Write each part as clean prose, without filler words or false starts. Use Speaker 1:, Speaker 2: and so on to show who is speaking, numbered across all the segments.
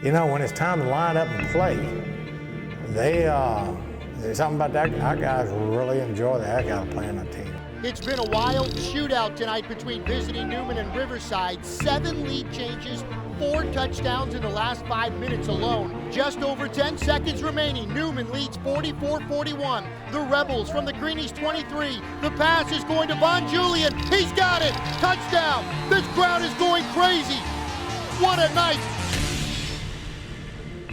Speaker 1: You know, when it's time to line up and play, there's something about that. Our guys really enjoy the heck out of playing on team.
Speaker 2: It's been a wild shootout tonight between visiting Newman and Riverside. 7 lead changes, 4 touchdowns in the last 5 minutes alone. Just over 10 seconds remaining. Newman leads 44-41. The Rebels from the Greenies 23. The pass is going to Von Julian. He's got it. Touchdown. This crowd is going crazy. What a night.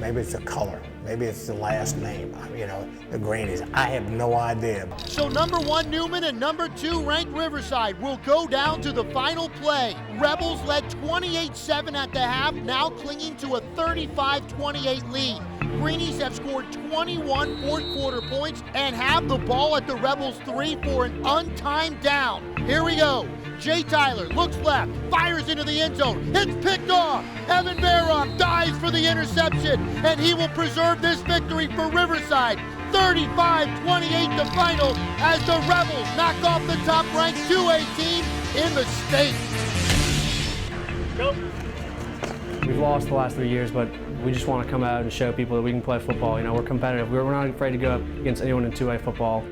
Speaker 1: Maybe it's the color. Maybe it's the last name, you know, the Greenies. I have no idea.
Speaker 2: So number 1 Newman and number 2 ranked Riverside will go down to the final play. Rebels led 28-7 at the half, now clinging to a 35-28 lead. Greenies have scored 21 fourth quarter points and have the ball at the Rebels 3 for an untimed down. Here we go. Jay Tyler looks left, fires into the end zone. It's picked off. Evan Barrock dives for the interception, and he will preserve this victory for Riverside. 35-28 the final as the Rebels knock off the top-ranked 2A team in the state.
Speaker 3: Go.
Speaker 4: We've lost the last 3 years, but we just want to come out and show people that we can play football. You know, we're competitive. We're not afraid to go up against anyone in 2A football.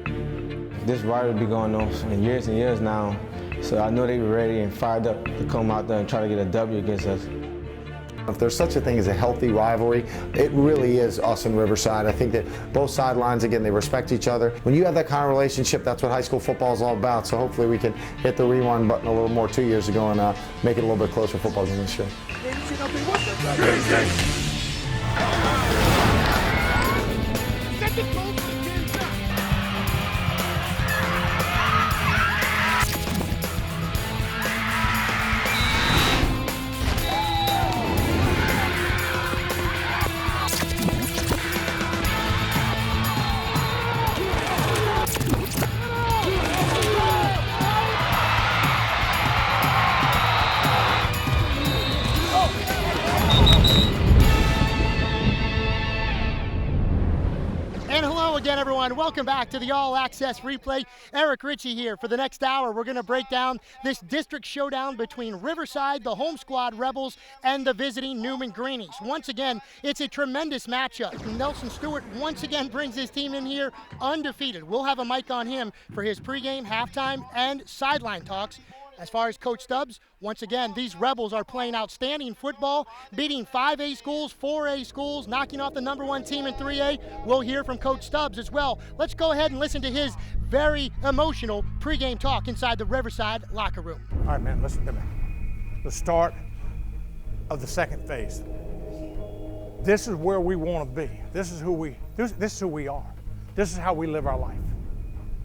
Speaker 5: This rivalry been going on for years and years now, so I know they were ready and fired up to come out there and try to get a W against us.
Speaker 6: If there's such a thing as a healthy rivalry, it really is us and Riverside. I think that both sidelines, again, they respect each other. When you have that kind of relationship, that's what high school football is all about. So hopefully we can hit the rewind button a little more 2 years ago and make it a little bit closer football than this year.
Speaker 2: Again, everyone, welcome back to the All Access Replay. Eric Ritchie here. For the next hour, we're going to break down this district showdown between Riverside, the home squad Rebels, and the visiting Newman Greenies. Once again, it's a tremendous matchup. Nelson Stewart once again brings his team in here undefeated. We'll have a mic on him for his pregame, halftime, and sideline talks. As far as Coach Stubbs, once again, these Rebels are playing outstanding football, beating 5A schools, 4A schools, knocking off the number 1 team in 3A. We'll hear from Coach Stubbs as well. Let's go ahead and listen to his very emotional pregame talk inside the Riverside locker room.
Speaker 1: All right, man, listen to me. The start of the second phase. This is where we want to be. This is who we are. This is how we live our life.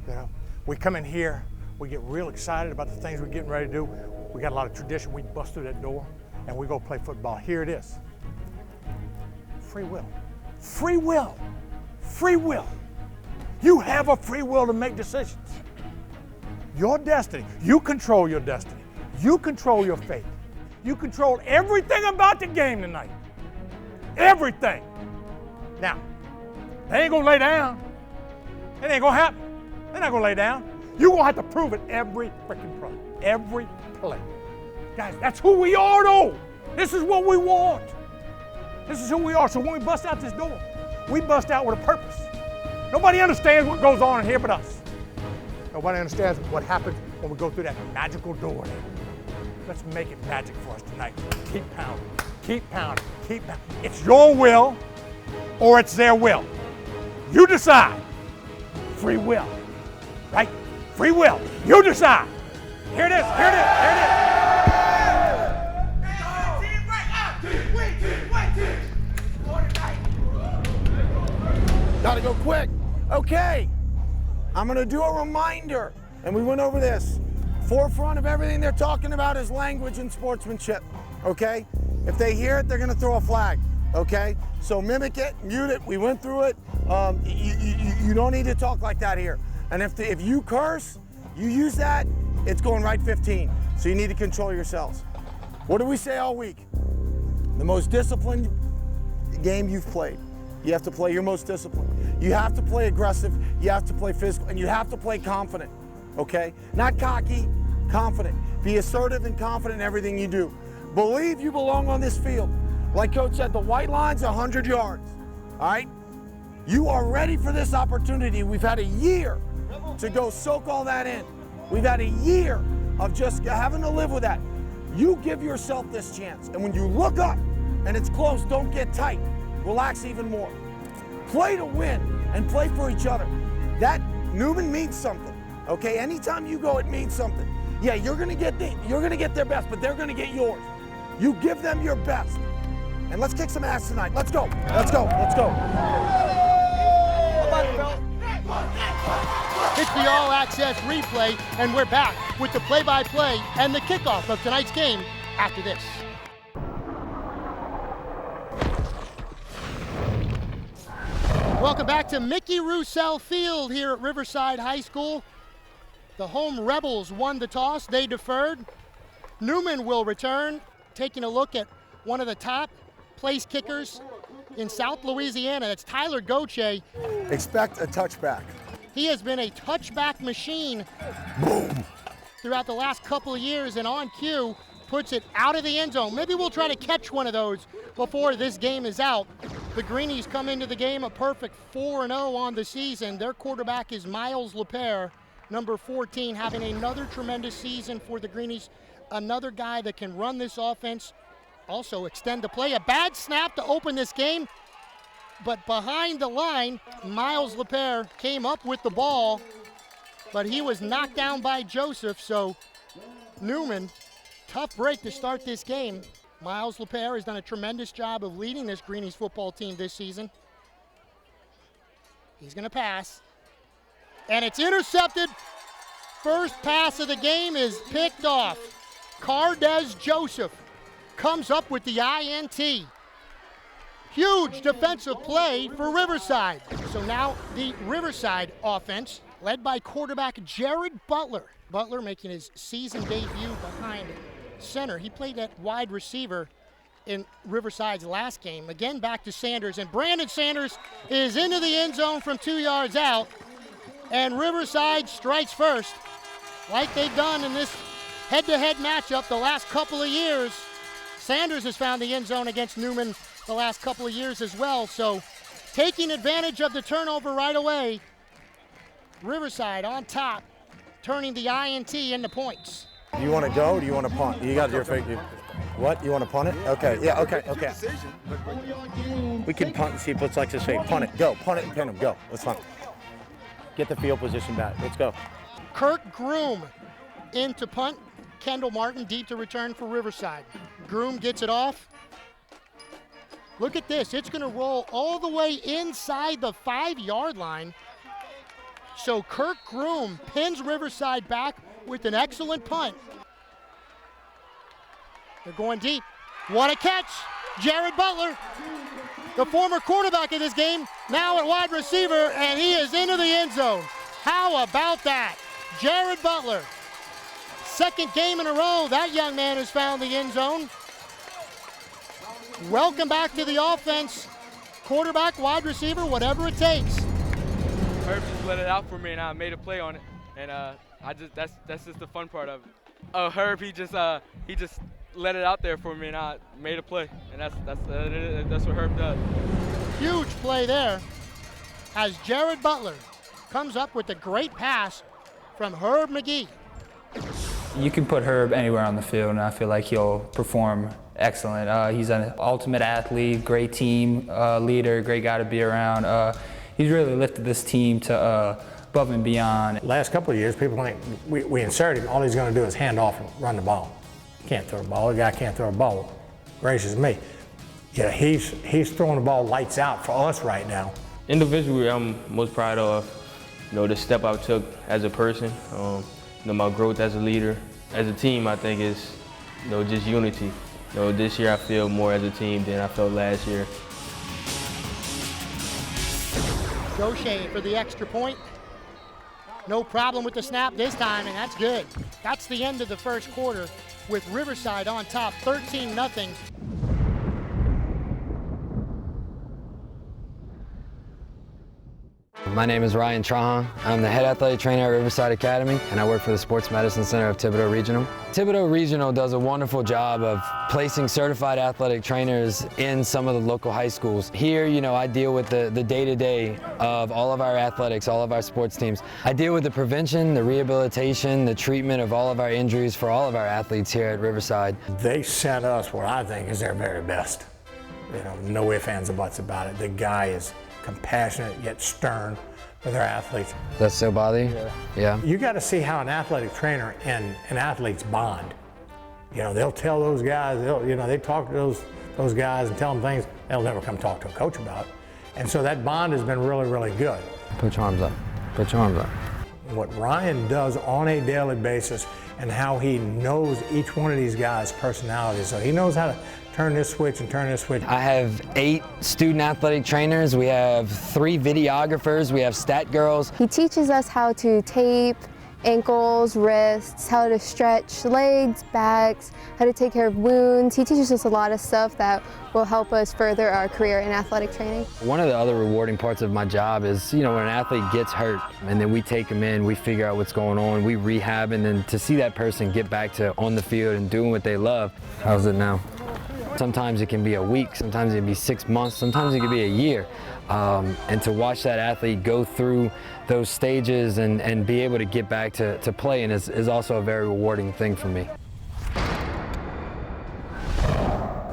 Speaker 1: You know, we come in here. We get real excited about the things we're getting ready to do. We got a lot of tradition. We bust through that door and we go play football. Here it is. Free will. Free will. Free will. You have a free will to make decisions. Your destiny. You control your destiny. You control your fate. You control everything about the game tonight. Everything. Now, they ain't gonna lay down. It ain't gonna happen. They're not gonna lay down. You're going to have to prove it every freaking play. Every play. Guys, that's who we are, though. This is what we want. This is who we are. So when we bust out this door, we bust out with a purpose. Nobody understands what goes on in here but us. Nobody understands what happens when we go through that magical door. Let's make it magic for us tonight. Keep pounding. Keep pounding. Keep pounding. It's your will or it's their will. You decide. Free will. Right? Free will. You decide. Here it is. Here it is. Here it is.
Speaker 6: Gotta go quick. Okay. I'm gonna do a reminder. And we went over this. Forefront of everything they're talking about is language and sportsmanship. Okay? If they hear it, they're gonna throw a flag. Okay? So mimic it, mute it. We went through it. You don't need to talk like that here. And if you curse, you use that, it's going right 15. So you need to control yourselves. What do we say all week? The most disciplined game you've played. You have to play your most disciplined. You have to play aggressive, you have to play physical, and you have to play confident, okay? Not cocky, confident. Be assertive and confident in everything you do. Believe you belong on this field. Like Coach said, the white line's 100 yards, all right? You are ready for this opportunity. We've had a year to go soak all that in. We've had a year of just having to live with that. You give yourself this chance, and when you look up and it's close, don't get tight. Relax even more. Play to win and play for each other. That Newman means something, okay? Anytime you go, it means something. Yeah, you're gonna get their best, but they're gonna get yours. You give them your best. And let's kick some ass tonight. Let's go, let's go, let's go.
Speaker 2: It's the All Access replay, and we're back with the play-by-play and the kickoff of tonight's game after this. Welcome back to Mickey Roussel Field here at Riverside High School. The home Rebels won the toss. They deferred. Newman will return, taking a look at one of the top place kickers in South Louisiana. It's Tyler Goche.
Speaker 6: Expect a touchback.
Speaker 2: He has been a touchback machine throughout the last couple of years, and on cue, puts it out of the end zone. Maybe we'll try to catch one of those before this game is out. The Greenies come into the game a perfect 4-0 on the season. Their quarterback is Miles Lepere, number 14, having another tremendous season for the Greenies. Another guy that can run this offense, also extend the play. A bad snap to open this game, but behind the line, Miles Lepere came up with the ball, but he was knocked down by Joseph, so Newman, tough break to start this game. Miles Lepere has done a tremendous job of leading this Greenies football team this season. He's gonna pass, and it's intercepted. First pass of the game is picked off. Cardez Joseph comes up with the INT. Huge defensive play for Riverside. So now the Riverside offense, led by quarterback Jared Butler. Butler making his season debut behind center. He played at wide receiver in Riverside's last game. Again, back to Sanders, and Brandon Sanders is into the end zone from 2 yards out, and Riverside strikes first, like they've done in this head-to-head matchup the last couple of years. Sanders has found the end zone against Newman the last couple of years as well, so taking advantage of the turnover right away, Riverside on top, turning the INT into points.
Speaker 6: Do you want to go or do you want to punt? You got your figure. What? You want to punt it? Okay, yeah, okay. We can punt and see if what's like to say. Punt it, go. Punt it and pin him, go. Let's punt. Get the field position back. Let's go.
Speaker 2: Kirk Groom in to punt. Kendall Martin deep to return for Riverside. Groom gets it off. Look at this. It's going to roll all the way inside the 5-yard line. So Kirk Groom pins Riverside back with an excellent punt. They're going deep. What a catch. Jared Butler, the former quarterback of this game, now at wide receiver, and he is into the end zone. How about that? Jared Butler, second game in a row that young man has found the end zone. Welcome back to the offense. Quarterback, wide receiver, whatever it takes.
Speaker 7: Herb just let it out for me, and I made a play on it, and that's just the fun part of it. Oh, Herb, he just let it out there for me, and I made a play, and that's what Herb does.
Speaker 2: Huge play there, as Jared Butler comes up with a great pass from Herb McGee.
Speaker 8: You can put Herb anywhere on the field, and I feel like he'll perform excellent. He's an ultimate athlete, great team leader, great guy to be around. He's really lifted this team to above and beyond.
Speaker 9: Last couple of years, people think we insert him, all he's going to do is hand off and run the ball. Can't throw a ball. The guy can't throw a ball. Gracious me. Yeah, he's throwing the ball lights out for us right now.
Speaker 10: Individually, I'm most proud of, the step I took as a person, my growth as a leader. As a team, I think is, just unity. This year I feel more as a team than I felt last year.
Speaker 2: Goche for the extra point. No problem with the snap this time, and that's good. That's the end of the first quarter with Riverside on top, 13-0.
Speaker 11: My name is Ryan Trahan. I'm the head athletic trainer at Riverside Academy, and I work for the Sports Medicine Center of Thibodaux Regional. Thibodaux Regional does a wonderful job of placing certified athletic trainers in some of the local high schools. Here, I deal with the day-to-day of all of our athletics, all of our sports teams. I deal with the prevention, the rehabilitation, the treatment of all of our injuries for all of our athletes here at Riverside.
Speaker 9: They sent us what I think is their very best. No ifs, ands, or buts about it. The guy is compassionate yet stern with their athletes.
Speaker 11: Does that still bother you? Yeah.
Speaker 9: You got to see how an athletic trainer and an athlete's bond. They'll tell those guys, they talk to those guys and tell them things they'll never come talk to a coach about. And so that bond has been really, really good.
Speaker 11: Put your arms up. Put your arms up.
Speaker 9: What Ryan does on a daily basis and how he knows each one of these guys' personalities. So he knows how to turn this switch and turn this switch.
Speaker 11: I have 8 student athletic trainers. We have 3 videographers. We have stat girls.
Speaker 12: He teaches us how to tape ankles, wrists, how to stretch legs, backs, how to take care of wounds. He teaches us a lot of stuff that will help us further our career in athletic training.
Speaker 11: One of the other rewarding parts of my job is, when an athlete gets hurt and then we take them in, we figure out what's going on, we rehab, and then to see that person get back to on the field and doing what they love. How's it now? Sometimes it can be a week, sometimes it can be 6 months, sometimes it can be a year. And to watch that athlete go through those stages and be able to get back to playing is also a very rewarding thing for me.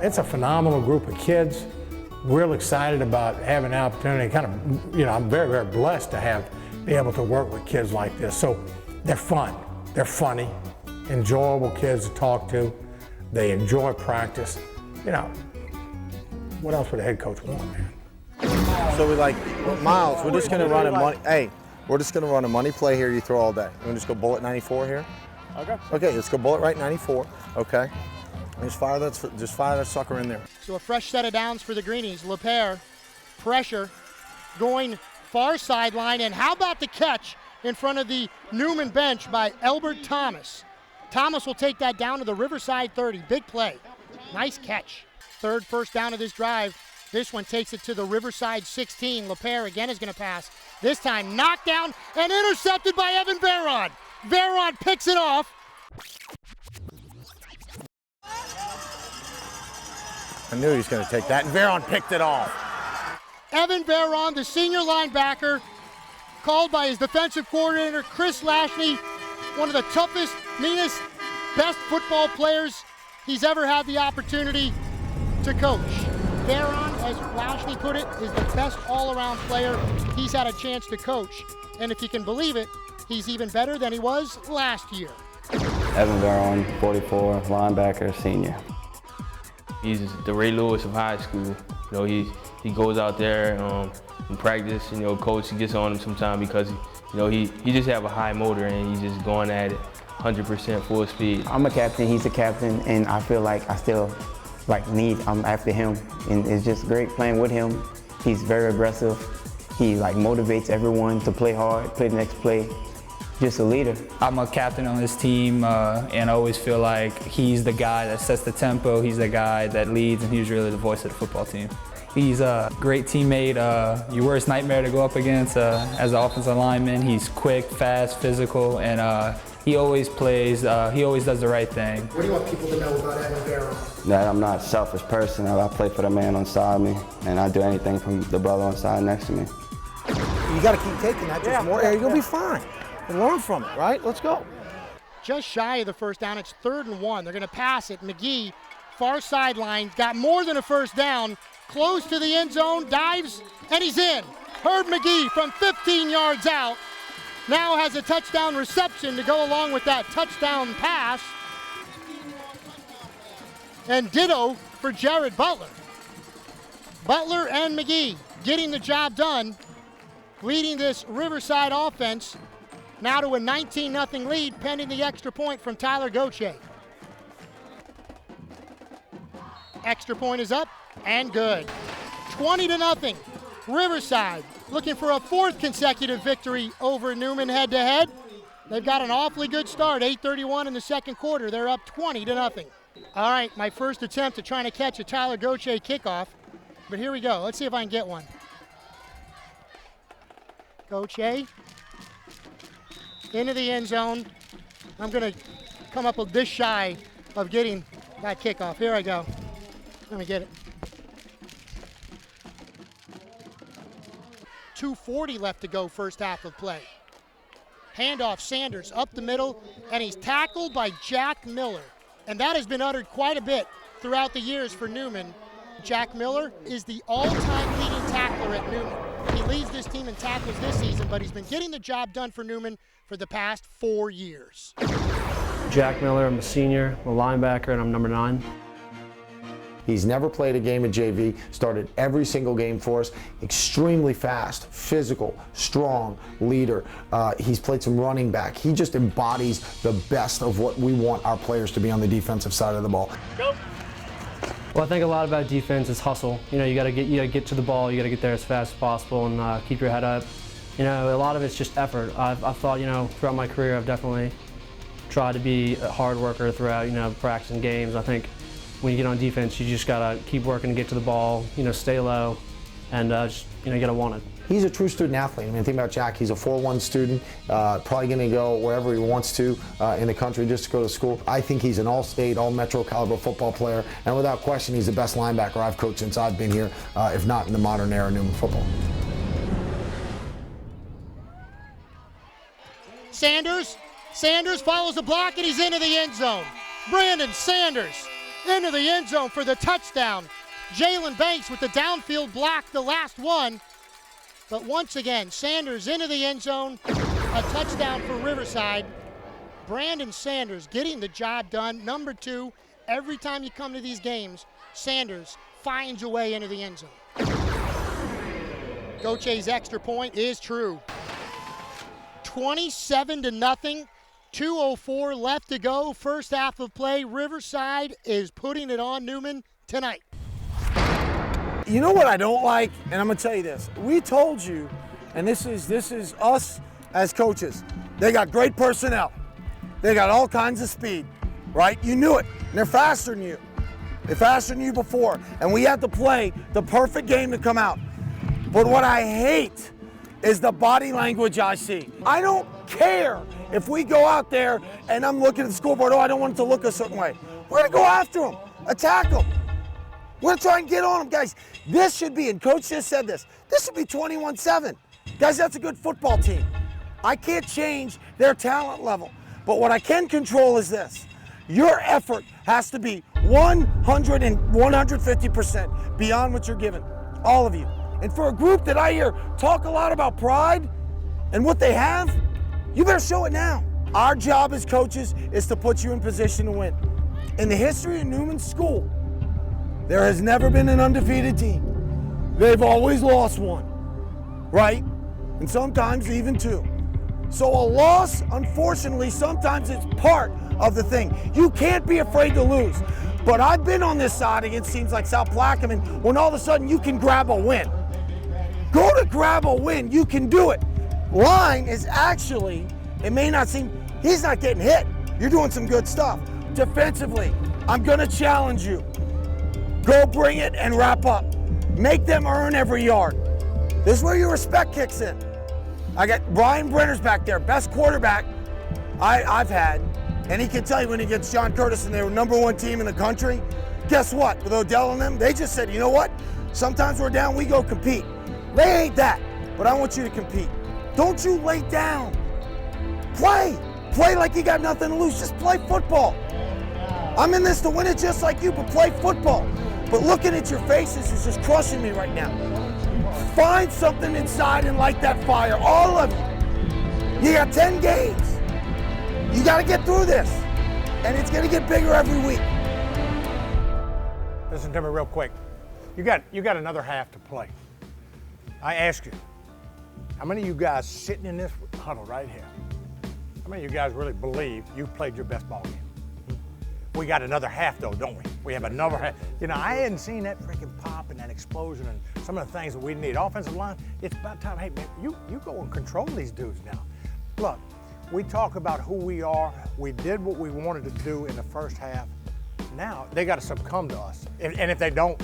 Speaker 9: It's a phenomenal group of kids. Real excited about having the opportunity. I'm very, very blessed to be able to work with kids like this. So they're fun, they're funny, enjoyable kids to talk to. They enjoy practice. What else would a head coach want, man?
Speaker 6: So Miles, we're just going to run a money. Hey, we're just going to run a money play here. You throw all day. You want to just go bullet 94 here?
Speaker 1: Okay.
Speaker 6: Okay, let's go bullet right 94. Okay. Just fire that sucker in there.
Speaker 2: So a fresh set of downs for the Greenies. LePere, pressure, going far sideline, and how about the catch in front of the Newman bench by Elbert Thomas? Thomas will take that down to the Riverside 30. Big play. Nice catch. Third first down of this drive. This one takes it to the Riverside 16. LePere again is going to pass. This time knocked down and intercepted by Evan Veron. Veron picks it off.
Speaker 6: I knew he was going to take that, and Veron picked it off.
Speaker 2: Evan Veron, the senior linebacker, called by his defensive coordinator, Chris Lashney, one of the toughest, meanest, best football players he's ever had the opportunity to coach. Veron, as Lashney put it, is the best all-around player he's had a chance to coach. And if you can believe it, he's even better than he was last year.
Speaker 13: Evan Veron, 44, linebacker, senior.
Speaker 10: He's the Ray Lewis of high school. He goes out there in practice. Coach gets on him sometimes because he just have a high motor and he's just going at it 100% full speed.
Speaker 13: I'm a captain, he's a captain, and I feel like I still I'm after him, and it's just great playing with him. He's very aggressive. He motivates everyone to play hard, play the next play. Just a leader.
Speaker 8: I'm a captain on this team, and I always feel like he's the guy that sets the tempo. He's the guy that leads, and he's really the voice of the football team. He's a great teammate, your worst nightmare to go up against as an offensive lineman. He's quick, fast, physical, and he always plays, he always does the right thing.
Speaker 2: What do you want people to know about Evan Veron?
Speaker 13: That I'm not a selfish person. I play for the man on side of me, and I do anything from the brother on side next to me.
Speaker 6: You got to keep taking that. Just more air. You'll be fine. And learn from it, right? Let's go.
Speaker 2: Just shy of the first down. It's 3rd and 1. They're going to pass it. McGee, far sideline, got more than a first down. Close to the end zone, dives, and he's in. Herb McGee from 15 yards out now has a touchdown reception to go along with that touchdown pass. And ditto for Jared Butler. Butler and McGee getting the job done, leading this Riverside offense now to a 19-0 lead pending the extra point from Tyler Gauthier. Extra point is up and good. 20-0. Riverside looking for a 4th consecutive victory over Newman head-to-head. They've got an awfully good start, 8:31 in the second quarter. They're up 20-0. All right, my first attempt at trying to catch a Tyler Gauthier kickoff, but here we go. Let's see if I can get one. Coach A into the end zone. I'm going to come up this shy of getting that kickoff. Here I go. Let me get it. 2:40 left to go, first half of play. Handoff, Sanders up the middle, and he's tackled by Jack Miller. And that has been uttered quite a bit throughout the years for Newman. Jack Miller is the all-time leading tackler at Newman. He leads this team in tackles this season, but he's been getting the job done for Newman for the past 4 years.
Speaker 4: Jack Miller, I'm a senior, I'm a linebacker, and I'm number 9.
Speaker 6: He's never played a game at JV, started every single game for us, extremely fast, physical, strong, leader. He's played some running back. He just embodies the best of what we want our players to be on the defensive side of the ball.
Speaker 3: Go.
Speaker 4: Well, I think a lot about defense is hustle. You know, you gotta get to the ball, you gotta get there as fast as possible and keep your head up. You know, a lot of it's just effort. I've thought, you know, throughout my career, I've definitely tried to be a hard worker throughout, you know, practicing games. I think when you get on defense, you just gotta keep working to get to the ball, you know, stay low, and just, you know, you gotta want it.
Speaker 6: He's a true student athlete. I mean, think about Jack. He's a 4-1 student, probably going to go wherever he wants to in the country just to go to school. I think he's an all-state, all-metro caliber football player, and without question, he's the best linebacker I've coached since I've been here, if not in the modern era of Newman football.
Speaker 2: Sanders follows the block, and he's into the end zone. Brandon Sanders into the end zone for the touchdown. Jalen Banks with the downfield block, the last one. But once again, Sanders into the end zone, a touchdown for Riverside. Brandon Sanders getting the job done. Number 2, every time you come to these games, Sanders finds a way into the end zone. Coach A's extra point is true. 27-0, 2:04 left to go, first half of play. Riverside is putting it on Newman tonight.
Speaker 6: You know what I don't like, and I'm gonna tell you this. We told you, and this is us as coaches. They got great personnel. They got all kinds of speed, right? You knew it. And they're faster than you. They're faster than you before. And we had to play the perfect game to come out. But what I hate is the body language I see. I don't care if we go out there and I'm looking at the scoreboard, oh, I don't want it to look a certain way. We're gonna go after them, attack them. We're gonna try and get on them, guys. This should be, and Coach just said this should be 21-7. Guys, that's a good football team. I can't change their talent level, but what I can control is this. Your effort has to be 100 and 150% beyond what you're given, all of you. And for a group that I hear talk a lot about pride and what they have, you better show it now. Our job as coaches is to put you in position to win. In the history of Newman School, there has never been an undefeated team. They've always lost one, right? And sometimes even 2. So a loss, unfortunately, sometimes it's part of the thing. You can't be afraid to lose. But I've been on this side against teams like South Plaquemine when all of a sudden you can grab a win. Go to grab a win, you can do it. Line is actually, it may not seem, he's not getting hit. You're doing some good stuff. Defensively, I'm gonna challenge you. Go bring it and wrap up. Make them earn every yard. This is where your respect kicks in. I got Brian Brenner's back there, best quarterback I've had. And he can tell you when he gets John Curtis and they were #1 team in the country, guess what? With Odell and them, they just said, you know what? Sometimes we're down, we go compete. They ain't that, but I want you to compete. Don't you lay down. Play. Play like you got nothing to lose. Just play football. I'm in this to win it just like you, but play football. But looking at your faces is just crushing me right now. Find something inside and light that fire, all of you. You got 10 games. You got to get through this, and it's going to get bigger every week.
Speaker 1: Listen to me real quick. You got another half to play. I ask you, how many of you guys sitting in this huddle right here, how many of you guys really believe you've played your best ball game? We got another half though, don't we? We have another half. You know, I hadn't seen that freaking pop and that explosion and some of the things that we need. Offensive line, it's about time, hey man, you go and control these dudes now. Look, we talk about who we are. We did what we wanted to do in the first half. Now they got to succumb to us. And if they don't,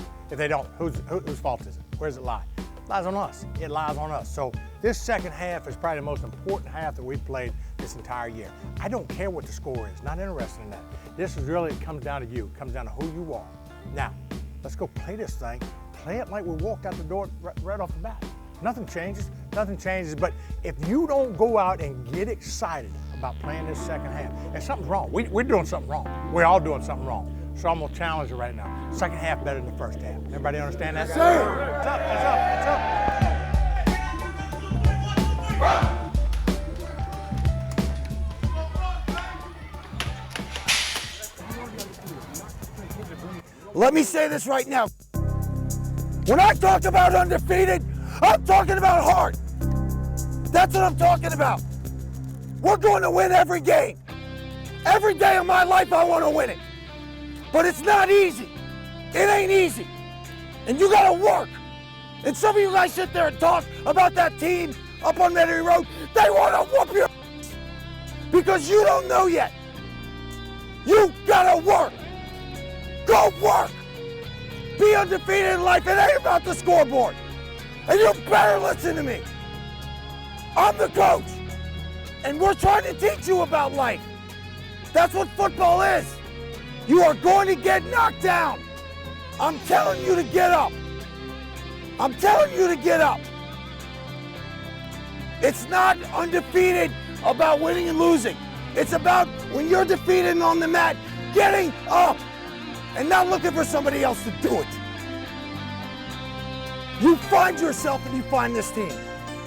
Speaker 1: whose fault is it? Where does it lie? lies on us. It lies on us. So this second half is probably the most important half that we've played this entire year. I don't care what the score is. Not interested in that. This is really, it comes down to you. It comes down to who you are. Now, let's go play this thing. Play it like we walked out the door right off the bat. Nothing changes. Nothing changes. But if you don't go out and get excited about playing this second half, and something's wrong. We're doing something wrong. We're all doing something wrong. So I'm gonna challenge you right now. Second half better than the first half. Everybody understand that?
Speaker 6: Yes, sir.
Speaker 1: It's up, it's up, it's up.
Speaker 6: Let me say this right now. When I talk about undefeated, I'm talking about heart. That's what I'm talking about. We're going to win every game. Every day of my life, I want to win it. But it's not easy. It ain't easy. And you got to work. And some of you guys sit there and talk about that team up on Metairie Road. They want to whoop your ass because you don't know yet. You got to work. Go work. Be undefeated in life. It ain't about the scoreboard. And you better listen to me. I'm the coach. And we're trying to teach you about life. That's what football is. You are going to get knocked down. I'm telling you to get up. I'm telling you to get up. It's not undefeated about winning and losing. It's about when you're defeated and on the mat, getting up and not looking for somebody else to do it. You find yourself and you find this team.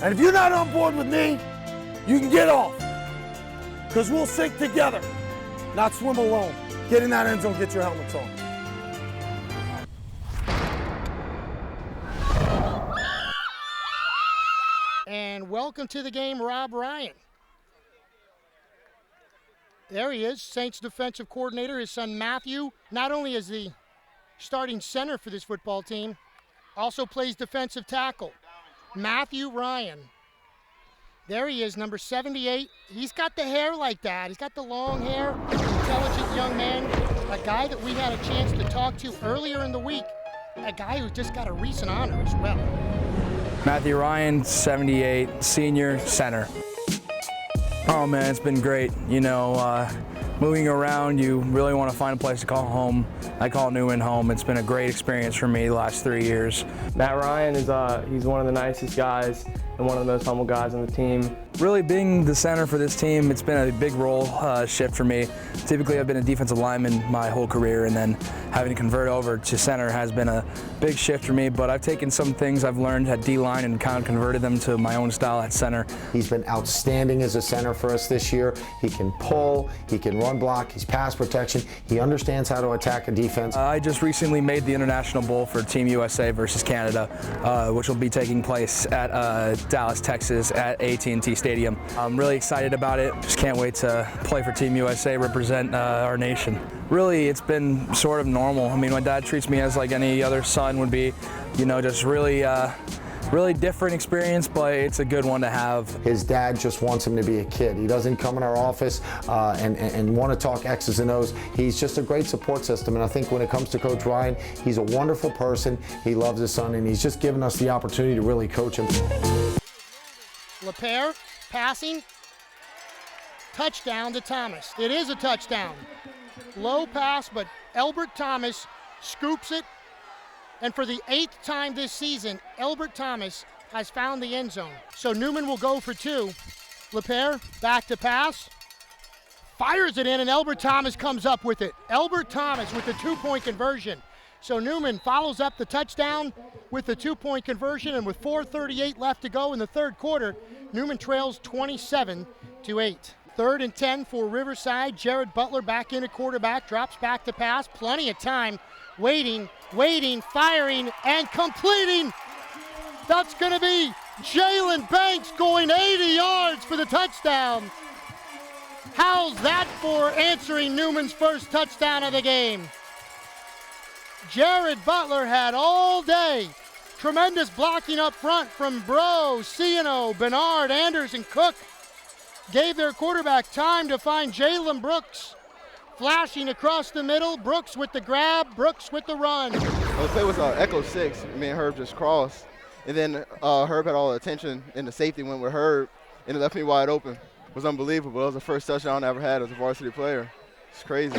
Speaker 6: And if you're not on board with me, you can get off. Because we'll sink together, not swim alone. Get in that end zone, get your helmets on.
Speaker 2: And welcome to the game, Rob Ryan. There he is, Saints defensive coordinator. His son Matthew, not only is the starting center for this football team, also plays defensive tackle. Matthew Ryan. There he is, number 78. He's got the hair like that. He's got the long hair, intelligent young man, a guy that we had a chance to talk to earlier in the week, a guy who just got a recent honor as well.
Speaker 14: Matthew Ryan, 78, senior center. Oh man, it's been great. You know, moving around, you really want to find a place to call home. I call Newman home. It's been a great experience for me the last 3 years.
Speaker 4: Matt Ryan is he's one of the nicest guys and one of the most humble guys on the team.
Speaker 14: Really being the center for this team, it's been a big role shift for me. Typically I've been a defensive lineman my whole career, and then having to convert over to center has been a big shift for me, but I've taken some things I've learned at D-line and kind of converted them to my own style at center.
Speaker 15: He's been outstanding as a center for us this year. He can pull, he can run block, he's pass protection, he understands how to attack a defense.
Speaker 14: I just recently made the International Bowl for Team USA versus Canada, which will be taking place at Dallas, Texas at AT&T Stadium. I'm really excited about it. Just can't wait to play for Team USA, represent our nation. Really, it's been sort of normal. I mean, my dad treats me as like any other son would be, you know, just really different experience, but it's a good one to have.
Speaker 15: His dad just wants him to be a kid. He doesn't come in our office and want to talk X's and O's. He's just a great support system, and I think when it comes to Coach Ryan, he's a wonderful person. He loves his son, and he's just given us the opportunity to really coach him.
Speaker 2: LePere passing, touchdown to Thomas. It is a touchdown. Low pass, but Elbert Thomas scoops it. And for the 8th time this season, Elbert Thomas has found the end zone. So Newman will go for 2. LePere back to pass. Fires it in, and Elbert Thomas comes up with it. Elbert Thomas with the 2-point conversion. So Newman follows up the touchdown with the 2-point conversion, and with 4:38 left to go in the third quarter, Newman trails 27-8. 3rd and 10 for Riverside. Jared Butler back in at quarterback, drops back to pass. Plenty of time, waiting, firing, and completing. That's going to be Jalen Banks going 80 yards for the touchdown. How's that for answering Newman's first touchdown of the game? Jared Butler had all day. Tremendous blocking up front from Bro, Ciano, Bernard, Anders, and Cook. Gave their quarterback time to find Jalen Brooks. Flashing across the middle, Brooks with the grab, Brooks with the run.
Speaker 16: Well, the play was Echo 6. Me and Herb just crossed. And then Herb had all the attention, and the safety went with Herb, and it left me wide open. It was unbelievable. It was the first touchdown I ever had as a varsity player. It's crazy.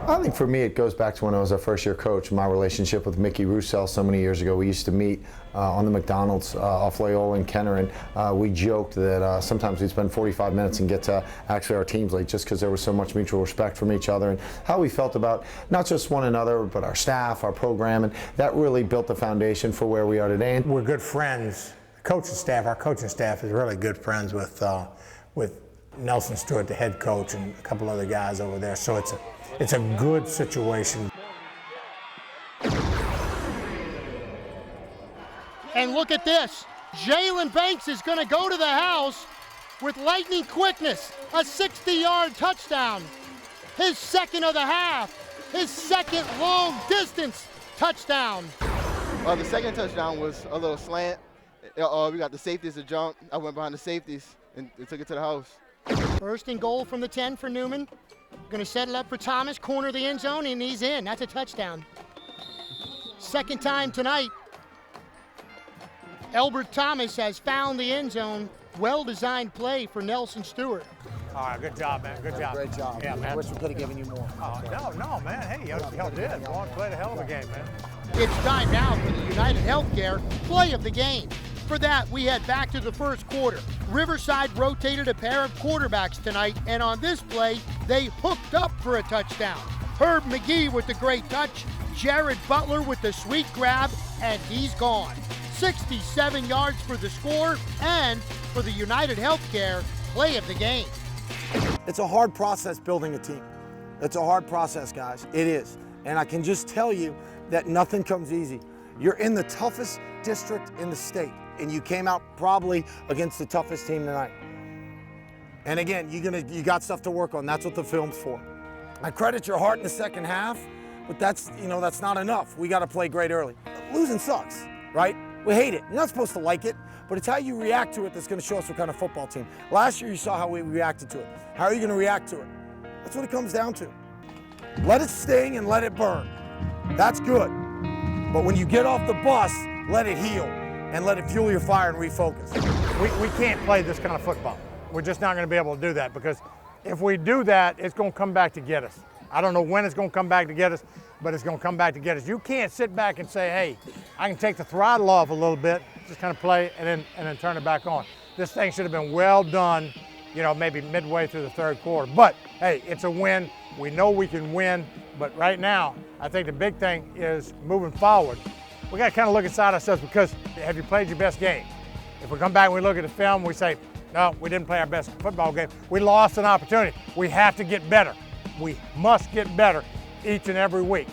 Speaker 15: I think for me it goes back to when I was a first-year coach, my relationship with Mickey Roussel so many years ago. We used to meet on the McDonald's off Loyola and Kenner, and we joked that sometimes we'd spend 45 minutes and get to actually our teams late just because there was so much mutual respect from each other and how we felt about not just one another but our staff, our program, and that really built the foundation for where we are today.
Speaker 9: We're good friends. The coaching staff, our coaching staff is really good friends with Nelson Stewart, the head coach, and a couple other guys over there. So it's a good situation.
Speaker 2: And look at this. Jalen Banks is going to go to the house with lightning quickness. A 60-yard touchdown. His second of the half. His second long distance touchdown.
Speaker 16: The second touchdown was a little slant. We got the safeties to jump. I went behind the safeties and took it to the house.
Speaker 2: First and goal from the 10 for Newman. Going to set it up for Thomas, corner of the end zone, and he's in. That's a touchdown. Second time tonight. Elbert Thomas has found the end zone. Well-designed play for Nelson Stewart.
Speaker 1: All right, good job, man. Good job.
Speaker 6: Great job.
Speaker 1: Yeah, man.
Speaker 6: I wish we could have given you more.
Speaker 1: Oh, no, man. Hey, y'all did. Y'all played a hell of a game, man.
Speaker 2: It's time now for the United Healthcare play of the game. For that, we head back to the first quarter. Riverside rotated a pair of quarterbacks tonight, and on this play, they hooked up for a touchdown. Herb McGee with the great touch, Jared Butler with the sweet grab, and he's gone. 67 yards for the score, and for the United Healthcare play of the game.
Speaker 6: It's a hard process building a team. It's a hard process, guys. It is. And I can just tell you that nothing comes easy. You're in the toughest district in the state, and you came out probably against the toughest team tonight. And again, you got stuff to work on. That's what the film's for. I credit your heart in the second half, but that's not enough. We got to play great early. Losing sucks, right? We hate it. You're not supposed to like it, but it's how you react to it that's going to show us what kind of football team. Last year, you saw how we reacted to it. How are you going to react to it? That's what it comes down to. Let it sting and let it burn. That's good. But when you get off the bus, let it heal and let it fuel your fire and refocus.
Speaker 1: We can't play this kind of football. We're just not going to be able to do that because if we do that, it's going to come back to get us. I don't know when it's going to come back to get us, but it's going to come back to get us. You can't sit back and say, hey, I can take the throttle off a little bit, just kind of play and then turn it back on. This thing should have been well done, maybe midway through the third quarter. But hey, it's a win. We know we can win, but right now, I think the big thing is moving forward. We got to kind of look inside ourselves because have you played your best game? If we come back and we look at the film, we say, no, we didn't play our best football game. We lost an opportunity. We have to get better. We must get better each and every week.